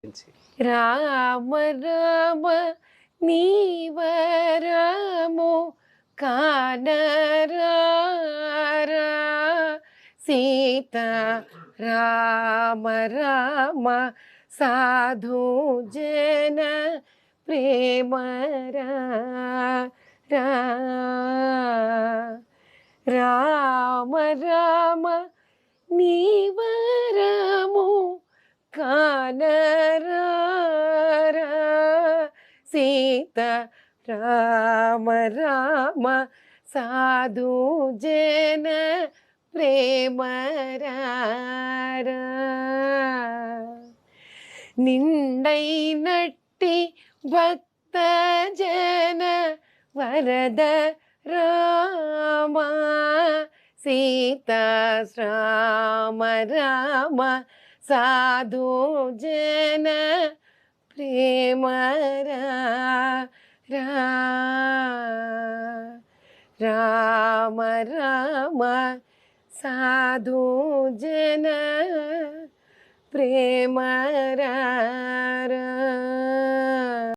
రామ రామ నీవరము కానరారా సీత రామ రామ సాధు జన ప్రేమరా రామ రామ నీవరము కానరారా సీత రామ రామ సాధు జన ప్రేమరా నిండైనట్టి భక్త జన వరద రామ సీతా రామ రామ సాధు జన ప్రేమరా రామ రామ సాధు జన ప్రేమరా